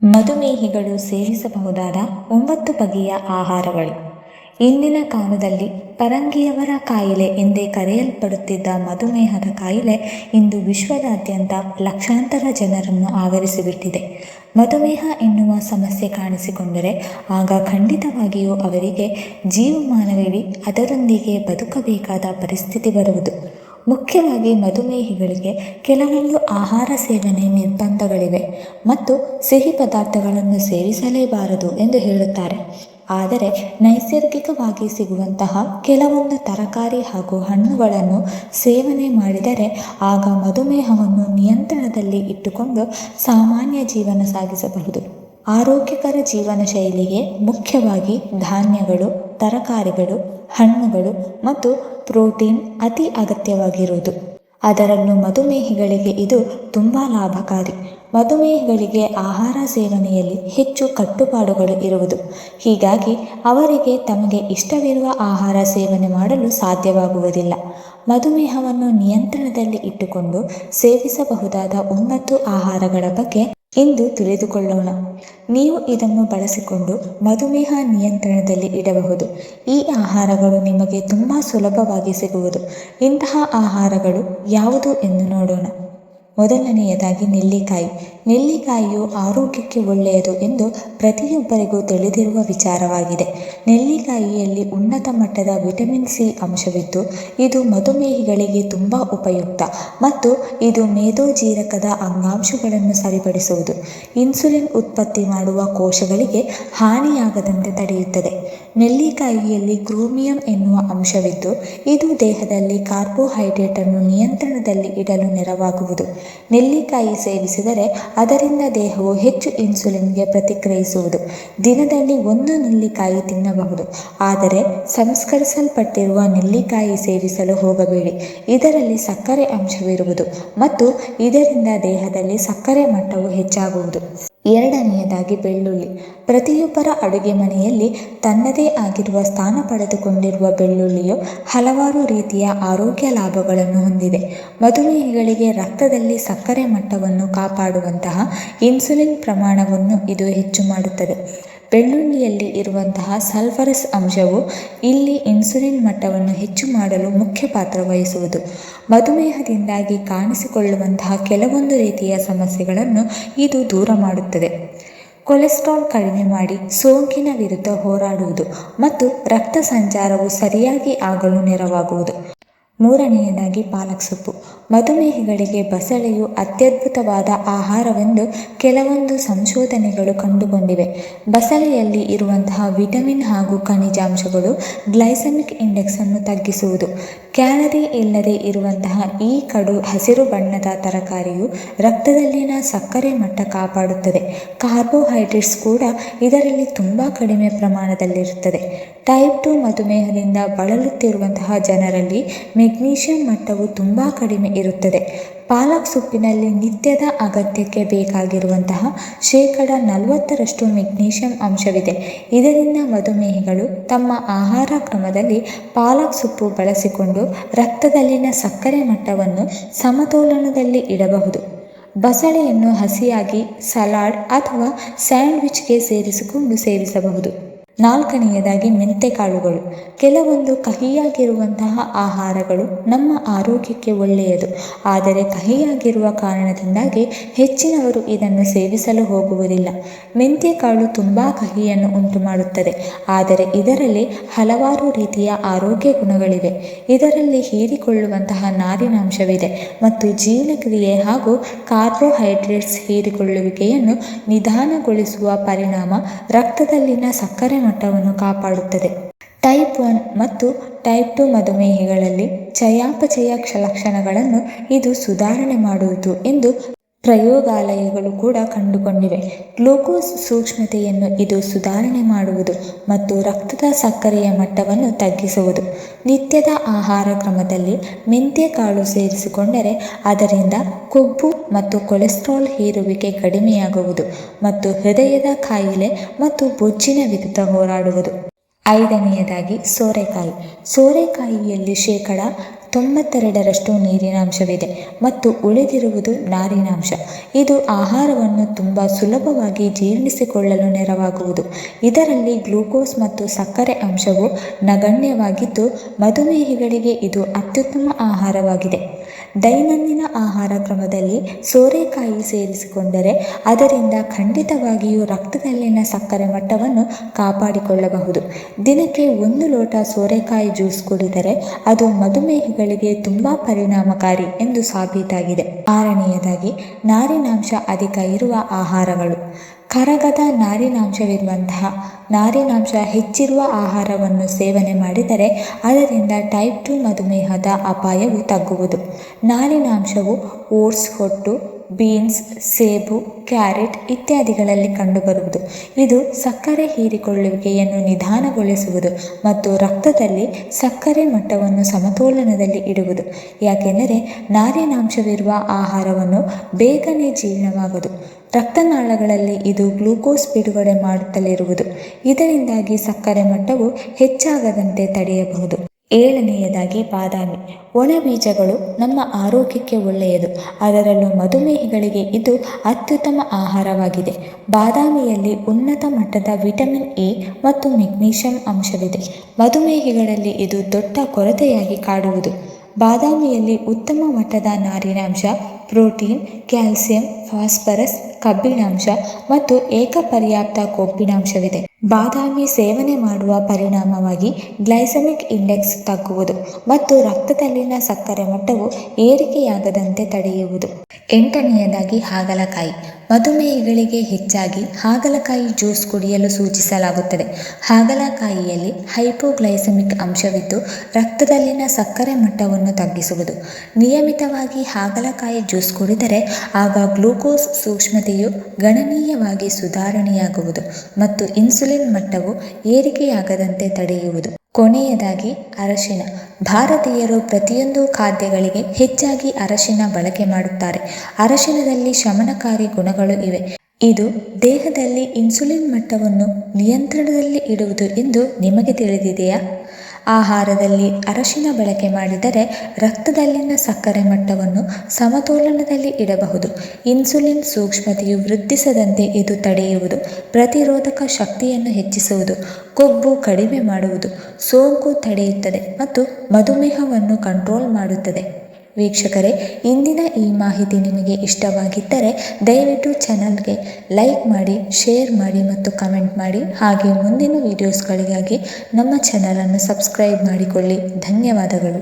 ಮಧುಮೇಹಿಗಳು ಸೇವಿಸಬಹುದಾದ 9 ಬಗೆಯ ಆಹಾರಗಳು. ಇಂದಿನ ಕಾಲದಲ್ಲಿ ಪರಂಗಿಯವರ ಕಾಯಿಲೆ ಎಂದೇ ಕರೆಯಲ್ಪಡುತ್ತಿದ್ದ ಮಧುಮೇಹದ ಕಾಯಿಲೆ ಇಂದು ವಿಶ್ವದಾದ್ಯಂತ ಲಕ್ಷಾಂತರ ಜನರನ್ನು ಆವರಿಸಿಬಿಟ್ಟಿದೆ. ಮಧುಮೇಹ ಎನ್ನುವ ಸಮಸ್ಯೆ ಕಾಣಿಸಿಕೊಂಡರೆ ಆಗ ಖಂಡಿತವಾಗಿಯೂ ಅವರಿಗೆ ಜೀವಮಾನವಿಡೀ ಅದರೊಂದಿಗೆ ಬದುಕಬೇಕಾದ ಪರಿಸ್ಥಿತಿ ಬರುವುದು. ಮುಖ್ಯವಾಗಿ ಮಧುಮೇಹಿಗಳಿಗೆ ಕೆಲವೊಂದು ಆಹಾರ ಸೇವನೆ ನಿರ್ಬಂಧಗಳಿವೆ ಮತ್ತು ಸಿಹಿ ಪದಾರ್ಥಗಳನ್ನು ಸೇವಿಸಲೇಬಾರದು ಎಂದು ಹೇಳುತ್ತಾರೆ. ಆದರೆ ನೈಸರ್ಗಿಕವಾಗಿ ಸಿಗುವಂತಹ ಕೆಲವೊಂದು ತರಕಾರಿ ಹಾಗೂ ಹಣ್ಣುಗಳನ್ನು ಸೇವನೆ ಮಾಡಿದರೆ ಆಗ ಮಧುಮೇಹವನ್ನು ನಿಯಂತ್ರಣದಲ್ಲಿ ಇಟ್ಟುಕೊಂಡು ಸಾಮಾನ್ಯ ಜೀವನ ಸಾಗಿಸಬಹುದು. ಆರೋಗ್ಯಕರ ಜೀವನ ಶೈಲಿಗೆ ಮುಖ್ಯವಾಗಿ ಧಾನ್ಯಗಳು, ತರಕಾರಿಗಳು, ಹಣ್ಣುಗಳು ಮತ್ತು ಪ್ರೋಟೀನ್ ಅತಿ ಅಗತ್ಯವಾಗಿರುವುದು. ಅದರಲ್ಲೂ ಮಧುಮೇಹಿಗಳಿಗೆ ಇದು ತುಂಬ ಲಾಭಕಾರಿ. ಮಧುಮೇಹಿಗಳಿಗೆ ಆಹಾರ ಸೇವನೆಯಲ್ಲಿ ಹೆಚ್ಚು ಕಟ್ಟುಪಾಡುಗಳು ಇರುವುದು. ಹೀಗಾಗಿ ಅವರಿಗೆ ತಮಗೆ ಇಷ್ಟವಿರುವ ಆಹಾರ ಸೇವನೆ ಮಾಡಲು ಸಾಧ್ಯವಾಗುವುದಿಲ್ಲ. ಮಧುಮೇಹವನ್ನು ನಿಯಂತ್ರಣದಲ್ಲಿ ಇಟ್ಟುಕೊಂಡು ಸೇವಿಸಬಹುದಾದ 9 ಆಹಾರಗಳ ಬಗ್ಗೆ ಇಂದು ತಿಳಿದುಕೊಳ್ಳೋಣ. ನೀವು ಇದನ್ನು ಬಳಸಿಕೊಂಡು ಮಧುಮೇಹ ನಿಯಂತ್ರಣದಲ್ಲಿ ಇಡಬಹುದು. ಈ ಆಹಾರಗಳು ನಿಮಗೆ ತುಂಬ ಸುಲಭವಾಗಿ ಸಿಗುವುದು. ಇಂತಹ ಆಹಾರಗಳು ಯಾವುದು ಎಂದು ನೋಡೋಣ. ಮೊದಲನೆಯದಾಗಿ ನೆಲ್ಲಿಕಾಯಿ. ನೆಲ್ಲಿಕಾಯಿಯು ಆರೋಗ್ಯಕ್ಕೆ ಒಳ್ಳೆಯದು ಎಂದು ಪ್ರತಿಯೊಬ್ಬರಿಗೂ ತಿಳಿದಿರುವ ವಿಚಾರವಾಗಿದೆ. ನೆಲ್ಲಿಕಾಯಿಯಲ್ಲಿ ಉನ್ನತ ಮಟ್ಟದ ವಿಟಮಿನ್ ಸಿ ಅಂಶವಿದ್ದು ಇದು ಮಧುಮೇಹಿಗಳಿಗೆ ತುಂಬ ಉಪಯುಕ್ತ ಮತ್ತು ಇದು ಮೇದೋಜೀರಕದ ಅಂಗಾಂಶಗಳನ್ನು ಸರಿಪಡಿಸುವುದು. ಇನ್ಸುಲಿನ್ ಉತ್ಪತ್ತಿ ಮಾಡುವ ಕೋಶಗಳಿಗೆ ಹಾನಿಯಾಗದಂತೆ ತಡೆಯುತ್ತದೆ. ನೆಲ್ಲಿಕಾಯಿಯಲ್ಲಿ ಕ್ರೋಮಿಯಂ ಎನ್ನುವ ಅಂಶವಿದ್ದು ಇದು ದೇಹದಲ್ಲಿ ಕಾರ್ಬೋಹೈಡ್ರೇಟನ್ನು ನಿಯಂತ್ರಣದಲ್ಲಿ ಇಡಲು ನೆರವಾಗುವುದು. ನೆಲ್ಲಿಕಾಯಿ ಸೇವಿಸಿದರೆ ಅದರಿಂದ ದೇಹವು ಹೆಚ್ಚು ಇನ್ಸುಲಿನ್ಗೆ ಪ್ರತಿಕ್ರಿಯಿಸುವುದು. ದಿನದಲ್ಲಿ 1 ನೆಲ್ಲಿಕಾಯಿ ತಿನ್ನಬಹುದು. ಆದರೆ ಸಂಸ್ಕರಿಸಲ್ಪಟ್ಟಿರುವ ನೆಲ್ಲಿಕಾಯಿ ಸೇವಿಸಲು ಹೋಗಬೇಡಿ. ಇದರಲ್ಲಿ ಸಕ್ಕರೆ ಅಂಶವಿರುವುದು ಮತ್ತು ಇದರಿಂದ ದೇಹದಲ್ಲಿ ಸಕ್ಕರೆ ಮಟ್ಟವು ಹೆಚ್ಚಾಗುವುದು. ಎರಡನೆಯದಾಗಿ ಬೆಳ್ಳುಳ್ಳಿ. ಪ್ರತಿಯೊಬ್ಬರ ಅಡುಗೆ ಮನೆಯಲ್ಲಿ ತನ್ನದೇ ಆಗಿರುವ ಸ್ಥಾನ ಪಡೆದುಕೊಂಡಿರುವ ಬೆಳ್ಳುಳ್ಳಿಯು ಹಲವಾರು ರೀತಿಯ ಆರೋಗ್ಯ ಲಾಭಗಳನ್ನು ಹೊಂದಿದೆ. ಮಧುಮೇಹಿಗಳಿಗೆ ರಕ್ತದಲ್ಲಿ ಸಕ್ಕರೆ ಮಟ್ಟವನ್ನು ಕಾಪಾಡುವಂತಹ ಇನ್ಸುಲಿನ್ ಪ್ರಮಾಣವನ್ನು ಇದು ಹೆಚ್ಚು ಮಾಡುತ್ತದೆ. ಬೆಳ್ಳುಳ್ಳಿಯಲ್ಲಿ ಇರುವಂತಹ ಸಲ್ಫರಸ್ ಅಂಶವು ಇಲ್ಲಿ ಇನ್ಸುಲಿನ್ ಮಟ್ಟವನ್ನು ಹೆಚ್ಚು ಮಾಡಲು ಮುಖ್ಯ ಪಾತ್ರ ವಹಿಸುವುದು. ಮಧುಮೇಹದಿಂದಾಗಿ ಕಾಣಿಸಿಕೊಳ್ಳುವಂತಹ ಕೆಲವೊಂದು ರೀತಿಯ ಸಮಸ್ಯೆಗಳನ್ನು ಇದು ದೂರ ಮಾಡುತ್ತದೆ. ಕೊಲೆಸ್ಟ್ರಾಲ್ ಕಡಿಮೆ ಮಾಡಿ ಸೋಂಕಿನ ವಿರುದ್ಧ ಹೋರಾಡುವುದು ಮತ್ತು ರಕ್ತ ಸಂಚಾರವು ಸರಿಯಾಗಿ ಆಗಲು ನೆರವಾಗುವುದು. ಮೂರನೆಯದಾಗಿ ಪಾಲಕ್ ಸೊಪ್ಪು. ಮಧುಮೇಹಿಗಳಿಗೆ ಬಸಳೆಯು ಅತ್ಯದ್ಭುತವಾದ ಆಹಾರವೆಂದು ಕೆಲವೊಂದು ಸಂಶೋಧನೆಗಳು ಕಂಡುಕೊಂಡಿವೆ. ಬಸಳೆಯಲ್ಲಿ ಇರುವಂತಹ ವಿಟಮಿನ್ ಹಾಗೂ ಖನಿಜಾಂಶಗಳು ಗ್ಲೈಸೆಮಿಕ್ ಇಂಡೆಕ್ಸ್ ಅನ್ನು ತಗ್ಗಿಸುವುದು. ಕ್ಯಾಲರಿ ಇಲ್ಲದೆ ಇರುವಂತಹ ಈ ಕಡು ಹಸಿರು ಬಣ್ಣದ ತರಕಾರಿಯು ರಕ್ತದಲ್ಲಿನ ಸಕ್ಕರೆ ಮಟ್ಟ ಕಾಪಾಡುತ್ತದೆ. ಕಾರ್ಬೋಹೈಡ್ರೇಟ್ಸ್ ಕೂಡ ಇದರಲ್ಲಿ ತುಂಬ ಕಡಿಮೆ ಪ್ರಮಾಣದಲ್ಲಿರುತ್ತದೆ. ಟೈಪ್ 2 ಮಧುಮೇಹದಿಂದ ಬಳಲುತ್ತಿರುವಂತಹ ಜನರಲ್ಲಿ ಮೆಗ್ನೀಷಿಯಂ ಮಟ್ಟವು ತುಂಬ ಕಡಿಮೆ ಇರುತ್ತದೆ. ಪಾಲಕ್ ಸೊಪ್ಪಿನಲ್ಲಿ ನಿತ್ಯದ ಅಗತ್ಯಕ್ಕೆ ಬೇಕಾಗಿರುವಂತಹ 40% ಮೆಗ್ನೀಷಿಯಂ ಅಂಶವಿದೆ. ಇದರಿಂದ ಮಧುಮೇಹಿಗಳು ತಮ್ಮ ಆಹಾರ ಕ್ರಮದಲ್ಲಿ ಪಾಲಕ್ ಸೊಪ್ಪು ಬಳಸಿಕೊಂಡು ರಕ್ತದಲ್ಲಿನ ಸಕ್ಕರೆ ಮಟ್ಟವನ್ನು ಸಮತೋಲನದಲ್ಲಿ ಇಡಬಹುದು. ಬಸಳೆಯನ್ನು ಹಸಿಯಾಗಿ ಸಲಾಡ್ ಅಥವಾ ಸ್ಯಾಂಡ್ವಿಚ್ಗೆ ಸೇರಿಸಿಕೊಂಡು ಸೇವಿಸಬಹುದು. ನಾಲ್ಕನೆಯದಾಗಿ ಮೆಂತೆಕಾಳುಗಳು. ಕೆಲವೊಂದು ಕಹಿಯಾಗಿರುವಂತಹ ಆಹಾರಗಳು ನಮ್ಮ ಆರೋಗ್ಯಕ್ಕೆ ಒಳ್ಳೆಯದು. ಆದರೆ ಕಹಿಯಾಗಿರುವ ಕಾರಣದಿಂದಾಗಿ ಹೆಚ್ಚಿನವರು ಇದನ್ನು ಸೇವಿಸಲು ಹೋಗುವುದಿಲ್ಲ. ಮೆಂತೆಕಾಳು ತುಂಬ ಕಹಿಯನ್ನು ಉಂಟು ಮಾಡುತ್ತದೆ. ಆದರೆ ಇದರಲ್ಲಿ ಹಲವಾರು ರೀತಿಯ ಆರೋಗ್ಯ ಗುಣಗಳಿವೆ. ಇದರಲ್ಲಿ ಹೀರಿಕೊಳ್ಳುವಂತಹ ನಾರಿನಾಂಶವಿದೆ ಮತ್ತು ಜೀರ್ಣಕ್ರಿಯೆ ಹಾಗೂ ಕಾರ್ಬೋಹೈಡ್ರೇಟ್ಸ್ ಹೀರಿಕೊಳ್ಳುವಿಕೆಯನ್ನು ನಿಧಾನಗೊಳಿಸುವ ಪರಿಣಾಮ ರಕ್ತದಲ್ಲಿನ ಸಕ್ಕರೆ ಮಟ್ಟವನ್ನು ಕಾಪಾಡುತ್ತದೆ. ಟೈಪ್ 1 ಮತ್ತು ಟೈಪ್ 2 ಮಧುಮೇಹಿಗಳಲ್ಲಿ ಚಯಾಪಚಯ ಲಕ್ಷಣಗಳನ್ನು ಇದು ಸುಧಾರಣೆ ಮಾಡುವುದು ಎಂದು ಪ್ರಯೋಗಾಲಯಗಳು ಕೂಡ ಕಂಡುಕೊಂಡಿವೆ. ಗ್ಲೂಕೋಸ್ ಸೂಕ್ಷ್ಮತೆಯನ್ನು ಇದು ಸುಧಾರಣೆ ಮಾಡುವುದು ಮತ್ತು ರಕ್ತದ ಸಕ್ಕರೆಯ ಮಟ್ಟವನ್ನು ತಗ್ಗಿಸುವುದು. ನಿತ್ಯದ ಆಹಾರ ಕ್ರಮದಲ್ಲಿ ಮೆಂತೆಕಾಳು ಸೇರಿಸಿಕೊಂಡರೆ ಅದರಿಂದ ಕೊಬ್ಬು ಮತ್ತು ಕೊಲೆಸ್ಟ್ರಾಲ್ ಹೀರುವಿಕೆ ಕಡಿಮೆಯಾಗುವುದು ಮತ್ತು ಹೃದಯದ ಕಾಯಿಲೆ ಮತ್ತು ಬೊಜ್ಜಿನ ವಿರುದ್ಧ ಹೋರಾಡುವುದು. ಐದನೆಯದಾಗಿ ಸೋರೆಕಾಯಿ. ಸೋರೆಕಾಯಿಯಲ್ಲಿ 92ರಷ್ಟು ನೀರಿನಾಂಶವಿದೆ ಮತ್ತು ಉಳಿದಿರುವುದು ನಾರಿನಾಂಶ. ಇದು ಆಹಾರವನ್ನು ತುಂಬ ಸುಲಭವಾಗಿ ಜೀರ್ಣಿಸಿಕೊಳ್ಳಲು ನೆರವಾಗುವುದು. ಇದರಲ್ಲಿ ಗ್ಲೂಕೋಸ್ ಮತ್ತು ಸಕ್ಕರೆ ಅಂಶವು ನಗಣ್ಯವಾಗಿದ್ದು ಮಧುಮೇಹಿಗಳಿಗೆ ಇದು ಅತ್ಯುತ್ತಮ ಆಹಾರವಾಗಿದೆ. ದೈನಂದಿನ ಆಹಾರ ಕ್ರಮದಲ್ಲಿ ಸೋರೆಕಾಯಿ ಸೇರಿಸಿಕೊಂಡರೆ ಅದರಿಂದ ಖಂಡಿತವಾಗಿಯೂ ರಕ್ತದಲ್ಲಿನ ಸಕ್ಕರೆ ಮಟ್ಟವನ್ನು ಕಾಪಾಡಿಕೊಳ್ಳಬಹುದು. ದಿನಕ್ಕೆ 1 ಲೋಟ ಸೋರೆಕಾಯಿ ಜ್ಯೂಸ್ ಕುಡಿದರೆ ಅದು ಮಧುಮೇಹಿಗಳಿಗೆ ತುಂಬ ಪರಿಣಾಮಕಾರಿ ಎಂದು ಸಾಬೀತಾಗಿದೆ. 6ನೇಯದಾಗಿ, ನಾರಿನಾಂಶ ಅಧಿಕ ಇರುವ ಆಹಾರಗಳು. ಕರಗದ ನಾರಿನಾಂಶವಿರುವಂತಹ ನಾರಿನಾಂಶ ಹೆಚ್ಚಿರುವ ಆಹಾರವನ್ನು ಸೇವನೆ ಮಾಡಿದರೆ ಅದರಿಂದ ಟೈಪ್ 2 ಮಧುಮೇಹದ ಅಪಾಯವು ತಗ್ಗುವುದು. ನಾರಿನಾಂಶವು ಓಟ್ಸ್, ಹೊಟ್ಟು, ಬೀನ್ಸ್, ಸೇಬು, ಕ್ಯಾರೆಟ್ ಇತ್ಯಾದಿಗಳಲ್ಲಿ ಕಂಡುಬರುವುದು. ಇದು ಸಕ್ಕರೆ ಹೀರಿಕೊಳ್ಳುವಿಕೆಯನ್ನು ನಿಧಾನಗೊಳಿಸುವುದು ಮತ್ತು ರಕ್ತದಲ್ಲಿ ಸಕ್ಕರೆ ಮಟ್ಟವನ್ನು ಸಮತೋಲನದಲ್ಲಿ ಇಡುವುದು. ಯಾಕೆಂದರೆ ನಾರಿನಾಂಶವಿರುವ ಆಹಾರವನ್ನು ಬೇಗನೆ ಜೀರ್ಣವಾಗದು. ರಕ್ತನಾಳಗಳಲ್ಲಿ ಇದು ಗ್ಲೂಕೋಸ್ ಬಿಡುಗಡೆ ಮಾಡುತ್ತಲಿರುವುದು. ಇದರಿಂದಾಗಿ ಸಕ್ಕರೆ ಮಟ್ಟವು ಹೆಚ್ಚಾಗದಂತೆ ತಡೆಯಬಹುದು. 7ನೇಯದಾಗಿ, ಬಾದಾಮಿ. ಒಣ ಬೀಜಗಳು ನಮ್ಮ ಆರೋಗ್ಯಕ್ಕೆ ಒಳ್ಳೆಯದು. ಅದರಲ್ಲೂ ಮಧುಮೇಹಿಗಳಿಗೆ ಇದು ಅತ್ಯುತ್ತಮ ಆಹಾರವಾಗಿದೆ. ಬಾದಾಮಿಯಲ್ಲಿ ಉನ್ನತ ಮಟ್ಟದ ವಿಟಮಿನ್ ಎ ಮತ್ತು ಮೆಗ್ನೀಷಿಯಂ ಅಂಶವಿದೆ. ಮಧುಮೇಹಿಗಳಲ್ಲಿ ಇದು ದೊಡ್ಡ ಕೊರತೆಯಾಗಿ ಕಾಡುವುದು. ಬಾದಾಮಿಯಲ್ಲಿ ಉತ್ತಮ ಮಟ್ಟದ ನಾರಿನಾಂಶ, ಪ್ರೋಟೀನ್, ಕ್ಯಾಲ್ಸಿಯಂ, ಫಾಸ್ಫರಸ್, ಕಬ್ಬಿಣಾಂಶ ಮತ್ತು ಏಕಪರ್ಯಾಪ್ತ ಕೊಬ್ಬಿನಾಂಶವಿದೆ. ಬಾದಾಮಿ ಸೇವನೆ ಮಾಡುವ ಪರಿಣಾಮವಾಗಿ ಗ್ಲೈಸೆಮಿಕ್ ಇಂಡೆಕ್ಸ್ ತಗ್ಗುವುದು ಮತ್ತು ರಕ್ತದಲ್ಲಿನ ಸಕ್ಕರೆ ಮಟ್ಟವು ಏರಿಕೆಯಾಗದಂತೆ ತಡೆಯುವುದು. 8ನೇಯದಾಗಿ, ಹಾಗಲಕಾಯಿ. ಮಧುಮೇಹಿಗಳಿಗೆ ಹೆಚ್ಚಾಗಿ ಹಾಗಲಕಾಯಿ ಜ್ಯೂಸ್ ಕುಡಿಯಲು ಸೂಚಿಸಲಾಗುತ್ತದೆ. ಹಾಗಲಕಾಯಿಯಲ್ಲಿ ಹೈಪೋಗ್ಲೈಸೆಮಿಕ್ ಅಂಶವಿದ್ದು ರಕ್ತದಲ್ಲಿನ ಸಕ್ಕರೆ ಮಟ್ಟವನ್ನು ತಗ್ಗಿಸುವುದು. ನಿಯಮಿತವಾಗಿ ಹಾಗಲಕಾಯಿ ಜ್ಯೂಸ್ ಕುಡಿದರೆ ಆಗ ಗ್ಲೂಕೋಸ್ ಸೂಕ್ಷ್ಮತೆಯು ಗಣನೀಯವಾಗಿ ಸುಧಾರಣೆಯಾಗುವುದು ಮತ್ತು ಇನ್ಸುಲಿನ್ ಮಟ್ಟವು ಏರಿಕೆಯಾಗದಂತೆ ತಡೆಯುವುದು. ಕೊನೆಯದಾಗಿ, ಅರಶಿನ. ಭಾರತೀಯರು ಪ್ರತಿಯೊಂದು ಖಾದ್ಯಗಳಿಗೆ ಹೆಚ್ಚಾಗಿ ಅರಶಿನ ಬಳಕೆ ಮಾಡುತ್ತಾರೆ. ಅರಶಿನದಲ್ಲಿ ಶಮನಕಾರಿ ಗುಣಗಳು ಇವೆ. ಇದು ದೇಹದಲ್ಲಿ ಇನ್ಸುಲಿನ್ ಮಟ್ಟವನ್ನು ನಿಯಂತ್ರಣದಲ್ಲಿ ಇಡುವುದು ಎಂದು ನಿಮಗೆ ತಿಳಿದಿದೆಯಾ? ಆಹಾರದಲ್ಲಿ ಅರಶಿನ ಬಳಕೆ ಮಾಡಿದರೆ ರಕ್ತದಲ್ಲಿನ ಸಕ್ಕರೆ ಮಟ್ಟವನ್ನು ಸಮತೋಲನದಲ್ಲಿ ಇಡಬಹುದು. ಇನ್ಸುಲಿನ್ ಸೂಕ್ಷ್ಮತೆಯು ವೃದ್ಧಿಸದಂತೆ ಇದು ತಡೆಯುವುದು. ಪ್ರತಿರೋಧಕ ಶಕ್ತಿಯನ್ನು ಹೆಚ್ಚಿಸುವುದು, ಕೊಬ್ಬು ಕಡಿಮೆ ಮಾಡುವುದು, ಸೋಂಕು ತಡೆಯುತ್ತದೆ ಮತ್ತು ಮಧುಮೇಹವನ್ನು ಕಂಟ್ರೋಲ್ ಮಾಡುತ್ತದೆ. ವೀಕ್ಷಕರೇ, ಇಂದಿನ ಈ ಮಾಹಿತಿ ನಿಮಗೆ ಇಷ್ಟವಾಗಿದ್ದರೆ ದಯವಿಟ್ಟು ಚಾನಲ್ಗೆ ಲೈಕ್ ಮಾಡಿ, ಶೇರ್ ಮಾಡಿ ಮತ್ತು ಕಮೆಂಟ್ ಮಾಡಿ. ಹಾಗೆ ಮುಂದಿನ ವಿಡಿಯೋಸ್ಗಳಿಗಾಗಿ ನಮ್ಮ ಚಾನಲನ್ನು ಸಬ್ಸ್ಕ್ರೈಬ್ ಮಾಡಿಕೊಳ್ಳಿ. ಧನ್ಯವಾದಗಳು.